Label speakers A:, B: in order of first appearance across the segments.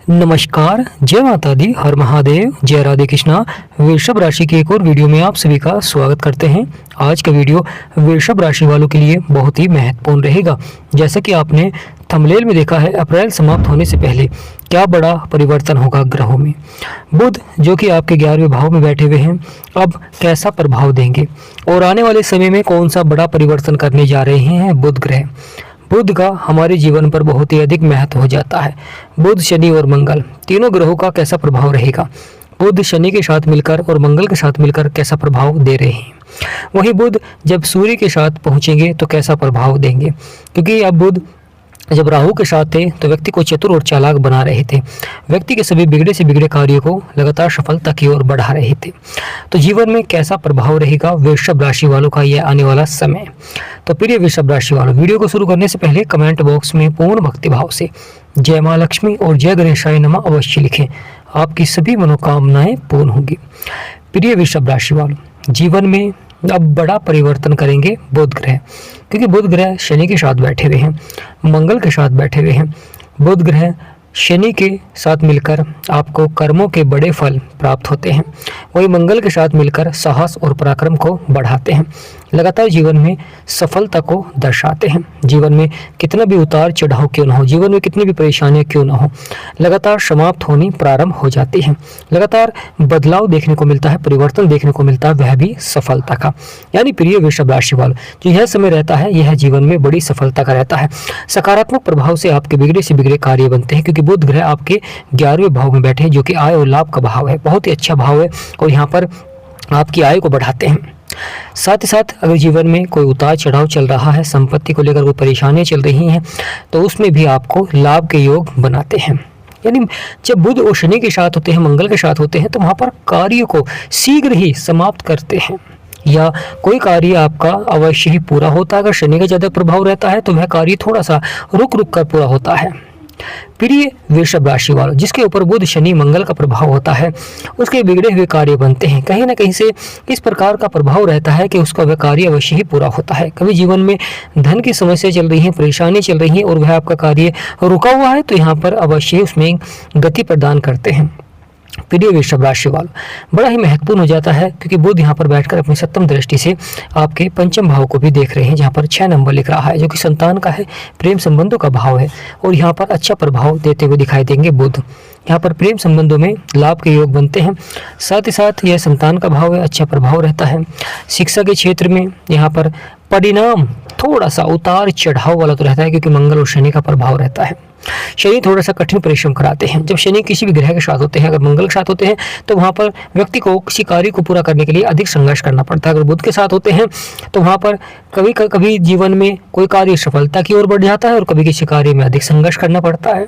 A: नमस्कार, जय माता दी, हर महादेव, जय राधे कृष्णा। वृषभ राशि की एक और वीडियो में आप सभी का स्वागत करते हैं। आज का वीडियो वृषभ राशि वालों के लिए बहुत ही महत्वपूर्ण रहेगा। जैसा कि आपने थंबनेल में देखा है, अप्रैल समाप्त होने से पहले क्या बड़ा परिवर्तन होगा ग्रहों में। बुध जो कि आपके 11वें भाव में बैठे हुए हैं, अब कैसा प्रभाव देंगे और आने वाले समय में कौन सा बड़ा परिवर्तन करने जा रहे हैं बुध ग्रह। बुध का हमारे जीवन पर बहुत ही अधिक महत्व हो जाता है। बुध, शनि और मंगल तीनों ग्रहों का कैसा प्रभाव रहेगा। बुध शनि के साथ मिलकर और मंगल के साथ मिलकर कैसा प्रभाव दे रहे हैं। वहीं बुध जब सूर्य के साथ पहुंचेंगे तो कैसा प्रभाव देंगे, क्योंकि अब बुध जब राहु के साथ थे तो व्यक्ति को चतुर और चालाक बना रहे थे। व्यक्ति के सभी बिगड़े से बिगड़े कार्यों को लगातार सफलता की ओर बढ़ा रहे थे। तो जीवन में कैसा प्रभाव रहेगा वृषभ राशि वालों का यह आने वाला समय। तो प्रिय वृषभ राशि वालों, वीडियो को शुरू करने से पहले कमेंट बॉक्स में पूर्ण भक्ति भाव से जय माँ लक्ष्मी और जय गणेशाय नमः अवश्य लिखें। आपकी सभी मनोकामनाएं पूर्ण होंगी। प्रिय वृषभ राशि वालों, जीवन में अब बड़ा परिवर्तन करेंगे बुध ग्रह, क्योंकि बुध ग्रह शनि के साथ बैठे हुए हैं, मंगल के साथ बैठे हुए हैं। बुध ग्रह शनि के साथ मिलकर आपको कर्मों के बड़े फल प्राप्त होते हैं, वही मंगल के साथ मिलकर साहस और पराक्रम को बढ़ाते हैं, लगातार जीवन में सफलता को दर्शाते हैं। जीवन में कितना भी उतार चढ़ाव क्यों ना हो, जीवन में कितनी भी परेशानियां क्यों ना हो, लगातार समाप्त होनी प्रारंभ हो जाती है। लगातार बदलाव देखने को मिलता है, परिवर्तन देखने को मिलता है, वह भी सफलता का। यानी प्रिय वृषभ राशि वालों, जो यह समय रहता है यह जीवन में बड़ी सफलता का रहता है। सकारात्मक प्रभाव से आपके बिगड़े से बिगड़े कार्य बनते हैं, क्योंकि बुध ग्रह आपके 11वें भाव में बैठे हैं, जो कि आय और लाभ का भाव है। बहुत ही अच्छा भाव है और यहाँ पर आपकी आय को बढ़ाते हैं। साथ ही साथ अगर जीवन में कोई उतार चढ़ाव चल रहा है, संपत्ति को लेकर कोई परेशानियां चल रही हैं, तो उसमें भी आपको लाभ के योग बनाते हैं। यानी जब बुध और शनि के साथ होते हैं, मंगल के साथ होते हैं, तो वहाँ पर कार्य को शीघ्र ही समाप्त करते हैं, या कोई कार्य आपका अवश्य ही पूरा होता है। अगर शनि का ज़्यादा प्रभाव रहता है तो वह कार्य थोड़ा सा रुक रुक कर पूरा होता है। प्रिय वृषभ राशि वालों, जिसके ऊपर बुध शनि मंगल का प्रभाव होता है, उसके बिगड़े हुए कार्य बनते हैं। कहीं ना कहीं से इस प्रकार का प्रभाव रहता है कि उसका वह कार्य अवश्य ही पूरा होता है। कभी जीवन में धन की समस्या चल रही है, परेशानी चल रही है और वह आपका कार्य रुका हुआ है, तो यहाँ पर अवश्य उसमें गति प्रदान करते हैं। प्रिय वृषभ राशि वालों, बड़ा ही महत्वपूर्ण हो जाता है, क्योंकि बुध यहाँ पर बैठकर अपनी सप्तम दृष्टि से आपके पंचम भाव को भी देख रहे हैं, जहाँ पर 6 नंबर लिख रहा है, जो कि संतान का है, प्रेम संबंधों का भाव है, और यहाँ पर अच्छा प्रभाव देते हुए दिखाई देंगे बुध। यहाँ पर प्रेम संबंधों में लाभ के योग बनते हैं। साथ ही साथ यह संतान का भाव है, अच्छा प्रभाव रहता है। शिक्षा के क्षेत्र में यहाँ पर परिणाम थोड़ा सा उतार चढ़ाव वाला तो रहता है, क्योंकि मंगल और शनि का प्रभाव रहता है। शनि थोड़ा सा कठिन परिश्रम कराते हैं। जब शनि किसी भी ग्रह के साथ होते हैं, अगर मंगल के साथ होते हैं, तो वहाँ पर व्यक्ति को किसी कार्य को पूरा करने के लिए अधिक संघर्ष करना पड़ता है। अगर बुध के साथ होते हैं तो वहाँ पर कभी कभी जीवन में कोई कार्य सफलता की ओर बढ़ जाता है और कभी किसी कार्य में अधिक संघर्ष करना पड़ता है।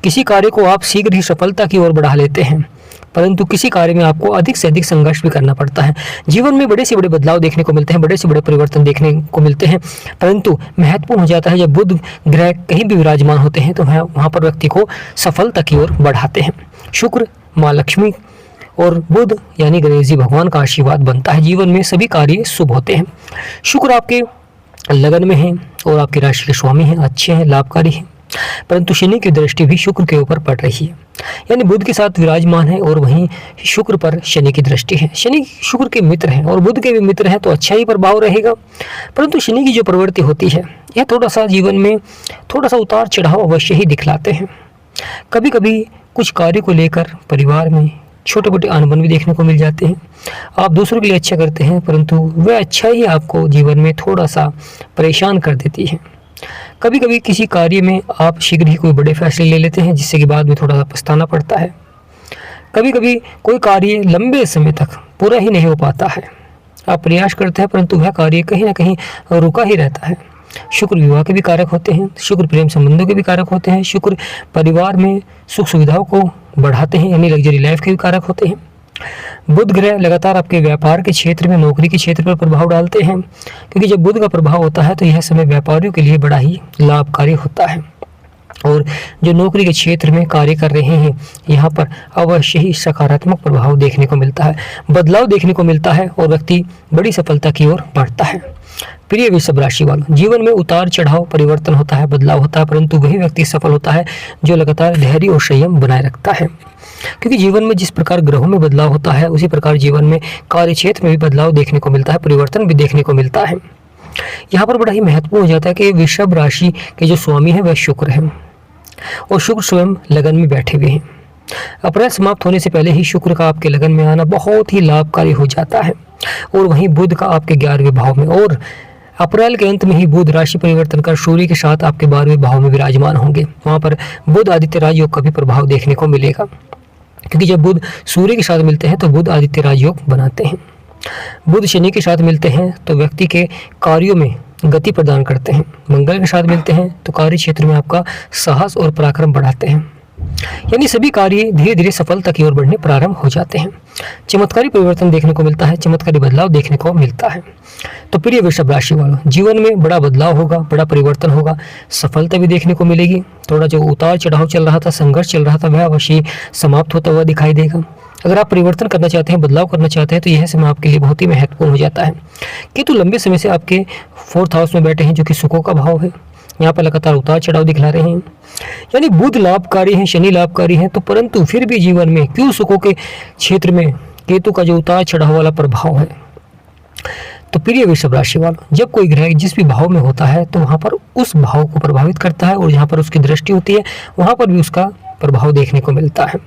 A: किसी कार्य को आप शीघ्र ही सफलता की ओर बढ़ा लेते हैं, परंतु किसी कार्य में आपको अधिक से अधिक संघर्ष भी करना पड़ता है। जीवन में बड़े से बड़े बदलाव देखने को मिलते हैं, बड़े से बड़े परिवर्तन देखने को मिलते हैं, परंतु महत्वपूर्ण हो जाता है जब बुध ग्रह कहीं भी विराजमान होते हैं तो वहाँ पर व्यक्ति को सफलता की ओर बढ़ाते हैं। शुक्र, माँ लक्ष्मी और बुध यानी गणेश जी भगवान का आशीर्वाद बनता है। जीवन में सभी कार्य शुभ होते हैं। शुक्र आपके लगन में है और आपकी राशि के स्वामी हैं, अच्छे हैं, लाभकारी हैं, परंतु शनि की दृष्टि भी शुक्र के ऊपर पड़ रही है। यानी बुध के साथ विराजमान है और वहीं शुक्र पर शनि की दृष्टि है। शनि शुक्र के मित्र हैं और बुध के भी मित्र हैं, तो अच्छा ही प्रभाव रहेगा। परंतु शनि की जो प्रवृत्ति होती है, यह थोड़ा सा जीवन में थोड़ा सा उतार चढ़ाव अवश्य ही दिखलाते हैं। कभी कभी कुछ कार्य को लेकर परिवार में छोटे मोटे अनबन भी देखने को मिल जाते हैं। आप दूसरों के लिए अच्छा करते हैं, परंतु वह अच्छा ही आपको जीवन में थोड़ा सा परेशान कर देती है। कभी कभी किसी कार्य में आप शीघ्र ही कोई बड़े फैसले ले लेते हैं, जिससे कि बाद में थोड़ा सा पछताना पड़ता है। कभी कभी कोई कार्य लंबे समय तक पूरा ही नहीं हो पाता है। आप प्रयास करते हैं, परंतु वह कार्य कहीं ना कहीं रुका ही रहता है। शुक्र विवाह के भी कारक होते हैं, शुक्र प्रेम संबंधों के भी कारक होते हैं, शुक्र परिवार में सुख सुविधाओं को बढ़ाते हैं, यानी लग्जरी लाइफ के भी कारक होते हैं। बुध ग्रह लगातार आपके व्यापार के क्षेत्र में, नौकरी के क्षेत्र पर प्रभाव डालते हैं, क्योंकि जब बुध का प्रभाव होता है तो यह समय व्यापारियों के लिए बड़ा ही लाभकारी होता है। और जो नौकरी के क्षेत्र में कार्य कर रहे हैं, यहाँ पर अवश्य ही सकारात्मक प्रभाव देखने को मिलता है, बदलाव देखने को मिलता है और व्यक्ति बड़ी सफलता की ओर बढ़ता है। प्रिय वृषभ राशि वालों, जीवन में उतार चढ़ाव परिवर्तन होता है, बदलाव होता है, परंतु वही व्यक्ति सफल होता है जो लगातार धैर्य और संयम बनाए रखता है। क्योंकि जीवन में जिस प्रकार ग्रहों में बदलाव होता है उसी प्रकार जीवन में कार्य क्षेत्र में भी बदलाव देखने को मिलता है, परिवर्तन भी देखने को मिलता है। यहाँ पर बड़ा ही महत्वपूर्ण हो जाता है कि वृषभ राशि के जो स्वामी है वह शुक्र है और शुक्र स्वयं लगन में बैठे हुए हैं। अप्रैल समाप्त होने से पहले ही शुक्र का आपके लगन में आना बहुत ही लाभकारी हो जाता है और वहीं बुध का आपके 11वें भाव में, और अप्रैल के अंत में ही बुध राशि परिवर्तन कर सूर्य के साथ आपके 12वें भाव में विराजमान होंगे। वहां पर बुध आदित्य राजयोग का भी प्रभाव देखने को मिलेगा, क्योंकि जब बुध सूर्य के साथ मिलते हैं तो बुध आदित्य राजयोग बनाते हैं। बुध शनि के साथ मिलते हैं तो व्यक्ति के कार्यों में गति प्रदान करते हैं। मंगल के साथ मिलते हैं तो कार्य क्षेत्र में आपका साहस और पराक्रम बढ़ाते हैं, यानी सभी कार्य धीरे धीरे सफलता की ओर बढ़ने प्रारंभ हो जाते हैं। चमत्कारी परिवर्तन देखने को मिलता है, चमत्कारी बदलाव देखने को मिलता है। तो प्रिय वृषभ राशि वालों, जीवन में बड़ा बदलाव होगा, बड़ा परिवर्तन होगा, सफलता भी देखने को मिलेगी। थोड़ा जो उतार चढ़ाव चल रहा था, संघर्ष चल रहा था, वह अवश्य समाप्त होता हुआ दिखाई देगा। अगर आप परिवर्तन करना चाहते हैं, बदलाव करना चाहते हैं, तो यह समय आपके लिए बहुत ही महत्वपूर्ण हो जाता है। केतु लंबे समय से आपके 4th हाउस में बैठे हैं, जो कि सुखों का भाव है। यहाँ पर लगातार उतार चढ़ाव दिखला रहे हैं, यानी बुध लाभकारी हैं, शनि लाभकारी हैं, तो परंतु फिर भी जीवन में क्यों सुखों के क्षेत्र में केतु का जो उतार चढ़ाव वाला प्रभाव है। तो प्रिय वृषभ राशि वालों, जब कोई ग्रह जिस भी भाव में होता है तो वहां पर उस भाव को प्रभावित करता है, और जहां पर उसकी दृष्टि होती है वहां पर भी उसका प्रभाव देखने को मिलता है।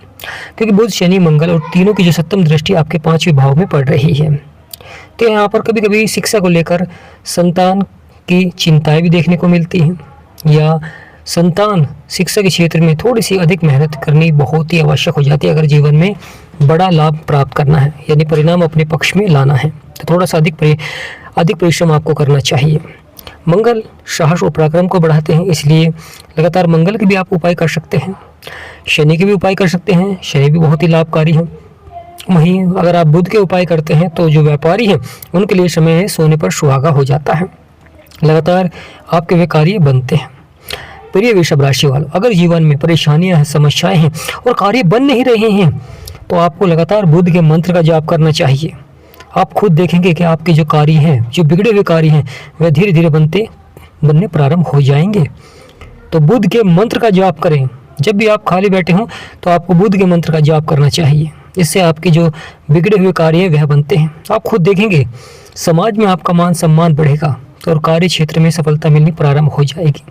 A: क्योंकि बुध शनि मंगल और तीनों की जो 7वीं दृष्टि आपके 5वें भाव में पड़ रही है, तो यहाँ पर कभी कभी शिक्षा को लेकर संतान की चिंताएं भी देखने को मिलती हैं, या संतान शिक्षा के क्षेत्र में थोड़ी सी अधिक मेहनत करनी बहुत ही आवश्यक हो जाती है अगर जीवन में बड़ा लाभ प्राप्त करना है, यानी परिणाम अपने पक्ष में लाना है, तो थोड़ा सा अधिक परिश्रम आपको करना चाहिए। मंगल साहस और पराक्रम को बढ़ाते हैं, इसलिए लगातार मंगल के भी आप उपाय कर सकते हैं, शनि के भी उपाय कर सकते हैं, शनि भी बहुत ही लाभकारी है। वहीं अगर आप बुध के उपाय करते हैं तो जो व्यापारी हैं उनके लिए समय है सोने पर सुहागा हो जाता है, लगातार आपके वे कार्य बनते हैं। प्रिय वृषभ राशि वालों, अगर जीवन में परेशानियां हैं, समस्याएं हैं और कार्य बन नहीं रहे हैं, तो आपको लगातार बुध के मंत्र का जाप करना चाहिए। आप खुद देखेंगे कि आपके जो कार्य हैं, जो बिगड़े हुए कार्य हैं, वह धीरे धीरे बनने प्रारंभ हो जाएंगे। तो बुध के मंत्र का जाप करें। जब भी आप खाली बैठे हों तो आपको बुध के मंत्र का जाप करना चाहिए, इससे आपके जो बिगड़े हुए कार्य हैं वह बनते हैं। आप खुद देखेंगे समाज में आपका मान सम्मान बढ़ेगा और कार्य क्षेत्र में सफलता मिलनी प्रारंभ हो जाएगी।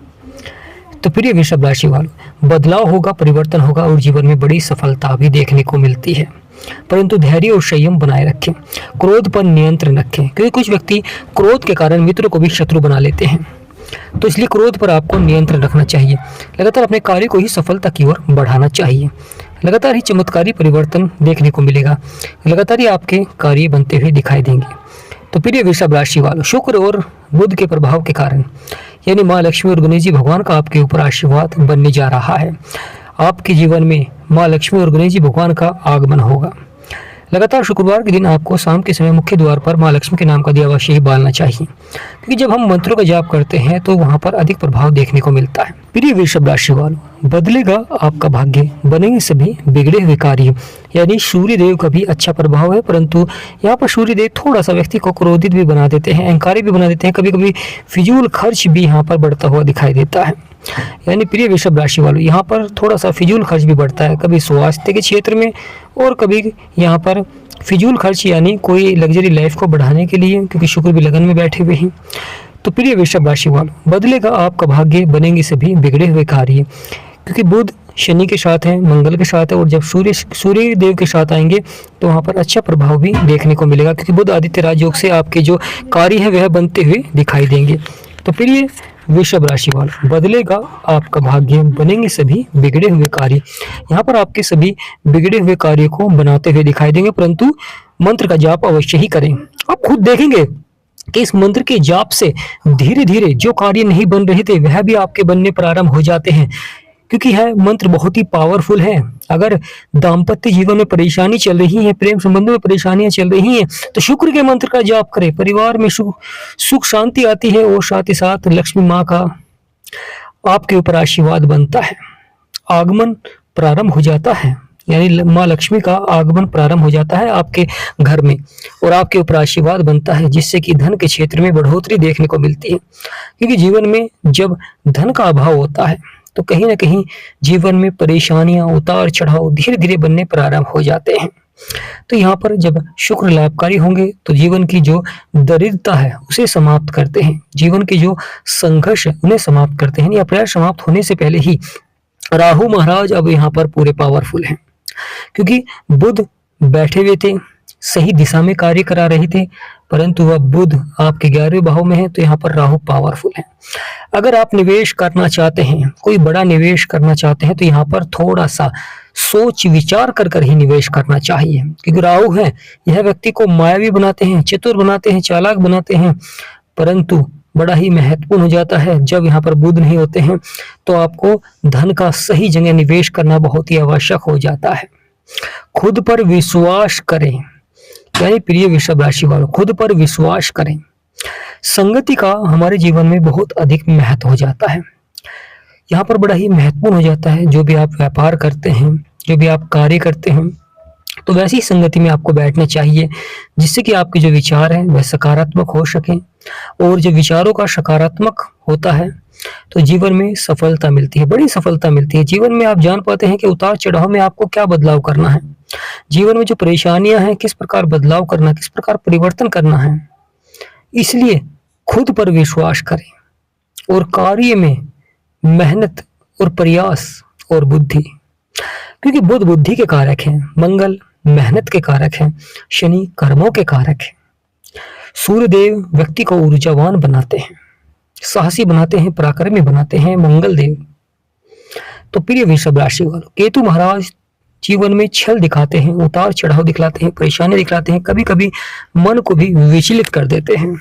A: तो प्रिय वृषभ राशि वालों, बदलाव होगा, परिवर्तन होगा और जीवन में बड़ी सफलता भी देखने को मिलती है, परंतु धैर्य और संयम बनाए रखें, क्रोध पर नियंत्रण रखें, क्योंकि कुछ व्यक्ति क्रोध के कारण मित्रों को भी शत्रु बना लेते हैं। तो इसलिए क्रोध पर आपको नियंत्रण रखना चाहिए, लगातार अपने कार्य को ही सफलता की ओर बढ़ाना चाहिए। लगातार ही चमत्कारी परिवर्तन देखने को मिलेगा, लगातार ही आपके कार्य बनते हुए दिखाई देंगे। तो प्रिय वृषभ राशि वालों, शुक्र और बुध के प्रभाव के कारण यानी माँ लक्ष्मी और गणेश जी भगवान का आपके ऊपर आशीर्वाद बनने जा रहा है। आपके जीवन में माँ लक्ष्मी और गणेश जी भगवान का आगमन होगा। लगातार शुक्रवार के दिन आपको शाम के समय मुख्य द्वार पर माँ लक्ष्मी के नाम का दिया अवश्य ही बालना चाहिए, क्योंकि जब हम मंत्रों का जाप करते हैं तो वहां पर अधिक प्रभाव देखने को मिलता है। प्रिय वृषभ राशि वालों, बदलेगा आपका भाग्य, बनेंगे सभी बिगड़े हुए कार्य, यानी सूर्य देव का भी अच्छा प्रभाव है, परंतु यहाँ पर सूर्य देव थोड़ा सा व्यक्ति को क्रोधित भी बना देते हैं, अहंकारी भी बना देते हैं, कभी कभी फिजूल खर्च भी यहाँ पर बढ़ता हुआ दिखाई देता है। यानी प्रिय वृषभ राशि वालों, यहाँ पर थोड़ा सा फिजूल खर्च भी बढ़ता है, कभी स्वास्थ्य के क्षेत्र में और कभी यहाँ पर फिजूल खर्च यानी कोई लग्जरी लाइफ को बढ़ाने के लिए, क्योंकि शुक्र भी लगन में बैठे हुए हैं। तो प्रिय वृषभ राशि वालों, बदलेगा आपका भाग्य, बनेंगे सभी बिगड़े हुए कार्य, क्योंकि बुध शनि के साथ है, मंगल के साथ है, और जब सूर्य देव के साथ आएंगे तो वहाँ पर अच्छा प्रभाव भी देखने को मिलेगा, क्योंकि बुध आदित्य राजयोग से आपके जो कार्य है वह बनते हुए दिखाई देंगे। तो प्रिय वृषभ राशि वालों, बदलेगा आपका भाग्य, बनेंगे सभी बिगड़े हुए कार्य। यहाँ पर आपके सभी बिगड़े हुए कार्य को बनाते हुए दिखाई देंगे, परंतु मंत्र का जाप अवश्य ही करें। आप खुद देखेंगे कि इस मंत्र के जाप से धीरे धीरे जो कार्य नहीं बन रहे थे वह भी आपके बनने प्रारंभ हो जाते हैं, क्योंकि यह मंत्र बहुत ही पावरफुल है। अगर दाम्पत्य जीवन में परेशानी चल रही है, प्रेम संबंधों में परेशानियां चल रही हैं, तो शुक्र के मंत्र का जाप करें, परिवार में सुख शांति आती है और साथ ही साथ लक्ष्मी माँ का आपके ऊपर आशीर्वाद बनता है, आगमन प्रारंभ हो जाता है। यानी माँ लक्ष्मी का आगमन प्रारंभ हो जाता है आपके घर में और आपके ऊपर आशीर्वाद बनता है, जिससे कि धन के क्षेत्र में बढ़ोतरी देखने को मिलती है। क्योंकि जीवन में जब धन का अभाव होता है तो कहीं ना कहीं जीवन में परेशानियां, उतार चढ़ाव धीरे धीरे बनने प्रारंभ हो जाते हैं। तो यहाँ पर जब शुक्र लाभकारी होंगे तो जीवन की जो दरिद्रता है उसे समाप्त करते हैं, जीवन के जो संघर्ष है उन्हें समाप्त करते हैं। अप्रैल समाप्त होने से पहले ही राहु महाराज अब यहाँ पर पूरे पावरफुल हैं, क्योंकि बुध बैठे हुए थे, सही दिशा में कार्य करा रहे थे, परंतु वह बुध आपके 11वें भाव में है, तो यहाँ पर राहु पावरफुल है। अगर आप निवेश करना चाहते हैं, कोई बड़ा निवेश करना चाहते हैं, तो यहाँ पर थोड़ा सा सोच विचार कर ही निवेश करना चाहिए, क्योंकि राहु है यह व्यक्ति को मायावी बनाते हैं, चतुर बनाते हैं, चालाक बनाते हैं, परंतु बड़ा ही महत्वपूर्ण हो जाता है जब यहाँ पर बुध नहीं होते हैं, तो आपको धन का सही जगह निवेश करना बहुत ही आवश्यक हो जाता है। खुद पर विश्वास करें, यानी प्रिय वृषभ राशि वालों, खुद पर विश्वास करें। संगति का हमारे जीवन में बहुत अधिक महत्व हो जाता है। यहाँ पर बड़ा ही महत्वपूर्ण हो जाता है, जो भी आप व्यापार करते हैं, जो भी आप कार्य करते हैं, तो वैसी संगति में आपको बैठना चाहिए जिससे कि आपके जो विचार हैं वह सकारात्मक हो सकें। और जब विचारों का सकारात्मक होता है तो जीवन में सफलता मिलती है, बड़ी सफलता मिलती है। जीवन में आप जान पाते हैं कि उतार चढ़ाव में आपको क्या बदलाव करना है, जीवन में जो परेशानियां हैं किस प्रकार बदलाव करना, किस प्रकार परिवर्तन करना है। इसलिए खुद पर विश्वास करें और कार्य में मेहनत और प्रयास और बुद्धि, क्योंकि बुध बुद्धि के कारक हैं, मंगल मेहनत के कारक हैं, शनि कर्मों के कारक हैं। सूर्य देव व्यक्ति को ऊर्जावान बनाते हैं, साहसी बनाते हैं, पराक्रमी बनाते हैं, मंगल देव। तो प्रिय वृषभ राशि वालों, केतु महाराज जीवन में छल दिखाते हैं, उतार चढ़ाव दिखलाते हैं, परेशानी दिखलाते हैं, कभी कभी मन को भी विचलित कर देते हैं।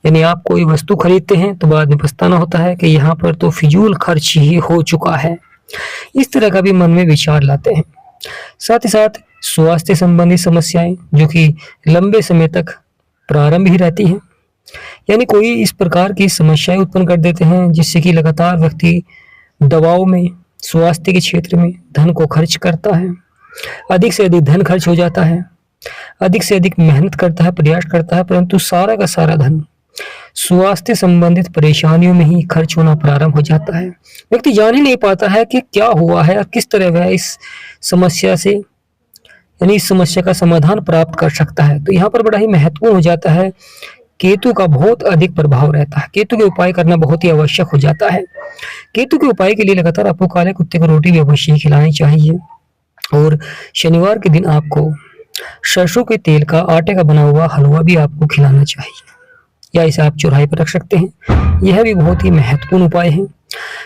A: यानी आप कोई वस्तु खरीदते हैं तो बाद में पछताना होता है कि यहाँ पर तो फिजूल खर्च ही हो चुका है, इस तरह का भी मन में विचार लाते हैं। साथ ही साथ स्वास्थ्य संबंधी समस्याएं जो कि लंबे समय तक प्रारंभ ही रहती हैं, यानी कोई इस प्रकार की समस्याएं उत्पन्न कर देते हैं जिससे कि लगातार व्यक्ति दवाओं में, स्वास्थ्य के क्षेत्र में धन को खर्च करता है, अधिक से अधिक धन खर्च हो जाता है, अधिक से अधिक मेहनत करता है, प्रयास करता है, परंतु सारा का सारा धन स्वास्थ्य संबंधित परेशानियों में ही खर्च होना प्रारंभ हो जाता है। व्यक्ति जान ही नहीं पाता है कि क्या हुआ है और किस तरह वह इस समस्या से, यानी इस समस्या का समाधान प्राप्त कर सकता है। तो यहाँ पर बड़ा ही महत्वपूर्ण हो जाता है, केतु का बहुत अधिक प्रभाव रहता है। केतु के उपाय करना बहुत ही आवश्यक हो जाता है। केतु के उपाय के लिए लगातार आपको काले कुत्ते को रोटी भी अवश्य खिलानी चाहिए, और शनिवार के दिन आपको सरसों के तेल का, आटे का बना हुआ हलवा भी आपको खिलाना चाहिए, या इसे आप चौराहे पर रख सकते हैं। यह भी बहुत ही महत्वपूर्ण उपाय है,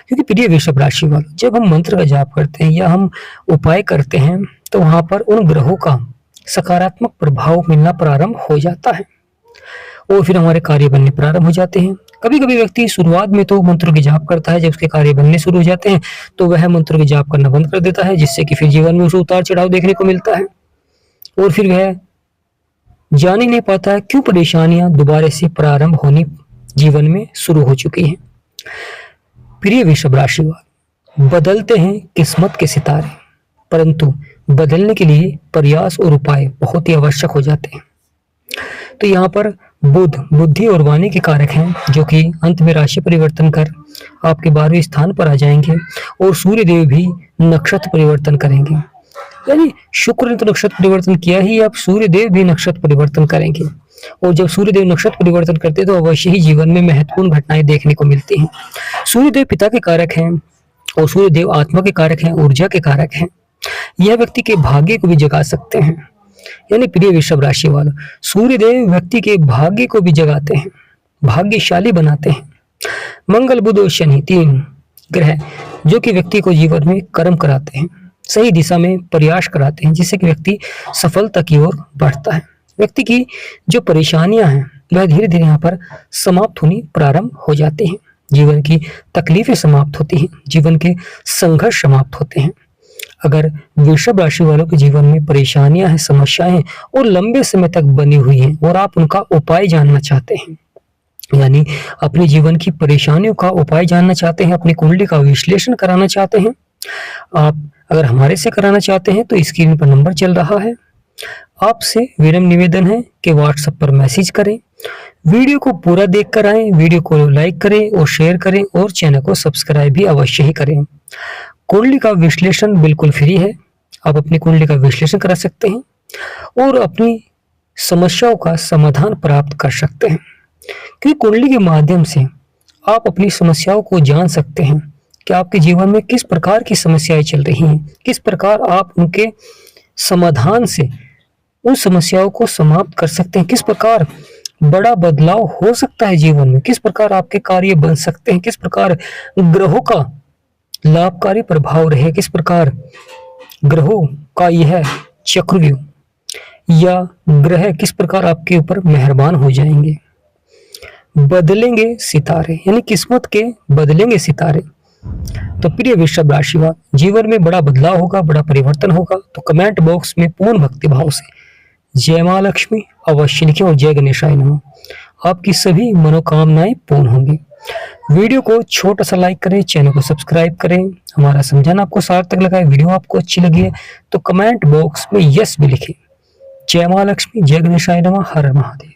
A: क्योंकि प्रिय वृषभ राशि वालों, जब हम मंत्र का जाप करते हैं या हम उपाय करते हैं तो वहां पर उन ग्रहों का सकारात्मक प्रभाव मिलना प्रारंभ हो जाता है और फिर हमारे कार्य बनने प्रारंभ हो जाते हैं। कभी कभी व्यक्ति शुरुआत में तो मंत्र के जाप करता है, जब उसके कार्य बनने शुरू हो जाते हैं तो वह मंत्र के जाप करना बंद कर देता है, जिससे कि फिर जीवन में उसे उतार चढ़ाव देखने को मिलता है और फिर वह जान ही नहीं पाता है क्यों परेशानियां दोबारा से प्रारंभ होनी जीवन में शुरू हो चुकी हैं। प्रिय वृषभ राशि वाले, बदलते हैं किस्मत के सितारे, परंतु बदलने के लिए प्रयास और उपाय बहुत ही आवश्यक हो जाते हैं। तो यहाँ पर बुध बुद्धि और वाणी के कारक हैं, जो कि अंत में राशि परिवर्तन कर आपके 12वें स्थान पर आ जाएंगे, और सूर्य देव भी नक्षत्र परिवर्तन करेंगे। यानी शुक्र ने तो नक्षत्र परिवर्तन किया ही, अब सूर्य देव भी नक्षत्र परिवर्तन करेंगे, और जब सूर्य देव नक्षत्र परिवर्तन करते हैं तो अवश्य ही जीवन में महत्वपूर्ण घटनाएं देखने को मिलती हैं। सूर्य देव पिता के कारक हैं और सूर्य देव आत्मा के कारक हैं, ऊर्जा के कारक हैं। यह व्यक्ति के भाग्य को भी जगा सकते हैं। यानी प्रिय वृषभ राशि वालों, सूर्य देव व्यक्ति के भाग्य को भी जगाते हैं, भाग्यशाली बनाते हैं। मंगल, बुध और शनि 3 ग्रह जो कि व्यक्ति को जीवन में कर्म कराते हैं, सही दिशा में प्रयास कराते हैं, जिससे कि व्यक्ति सफलता की ओर बढ़ता है। व्यक्ति की जो परेशानियां हैं वह धीरे धीरे यहाँ पर समाप्त होनी प्रारंभ हो जाती हैं, जीवन की तकलीफें समाप्त होती हैं, जीवन के संघर्ष समाप्त होते हैं। अगर वृषभ राशि वालों के जीवन में परेशानियां हैं, समस्याएं हैं और लंबे समय तक बनी हुई हैं और आप उनका उपाय जानना चाहते हैं, यानी अपने जीवन की परेशानियों का उपाय जानना चाहते हैं, अपनी कुंडली का विश्लेषण कराना चाहते हैं, आप अगर हमारे से कराना चाहते हैं तो स्क्रीन पर नंबर चल रहा है। आपसे विनम्र निवेदन है कि व्हाट्सएप पर मैसेज करें, वीडियो को पूरा देखकर आएं, वीडियो को लाइक करें और शेयर करें और चैनल को सब्सक्राइब भी अवश्य ही करें। कुंडली का विश्लेषण बिल्कुल फ्री है। आप अपनी कुंडली का विश्लेषण करा सकते हैं और अपनी समस्याओं का समाधान प्राप्त कर सकते हैं, क्योंकि कुंडली के माध्यम से आप अपनी समस्याओं को जान सकते हैं कि आपके जीवन में किस प्रकार की समस्याएं चल रही हैं, किस प्रकार आप उनके समाधान से उन समस्याओं को समाप्त कर सकते हैं, किस प्रकार बड़ा बदलाव हो सकता है जीवन में, किस प्रकार आपके कार्य बन सकते हैं, किस प्रकार ग्रहों का लाभकारी प्रभाव रहे, किस प्रकार ग्रहों का यह चक्रव्यूह या ग्रह किस प्रकार आपके ऊपर मेहरबान हो जाएंगे। बदलेंगे सितारे, यानी किस्मत के बदलेंगे सितारे। तो प्रिय वृषभ राशि वाले, जीवन में बड़ा बदलाव होगा, बड़ा परिवर्तन होगा, तो कमेंट बॉक्स में पूर्ण भक्ति भाव से जय मां लक्ष्मी अवश्य लिखें और जय गणेशाय नमः। आपकी सभी मनोकामनाएं पूर्ण होंगी। वीडियो को छोटा सा लाइक करें, चैनल को सब्सक्राइब करें। हमारा समझाना आपको सार्थक लगा है, वीडियो आपको अच्छी लगी है तो कमेंट बॉक्स में यस भी लिखें। जय मां लक्ष्मी, जय गणेशाय नमः, हर हर महादेव।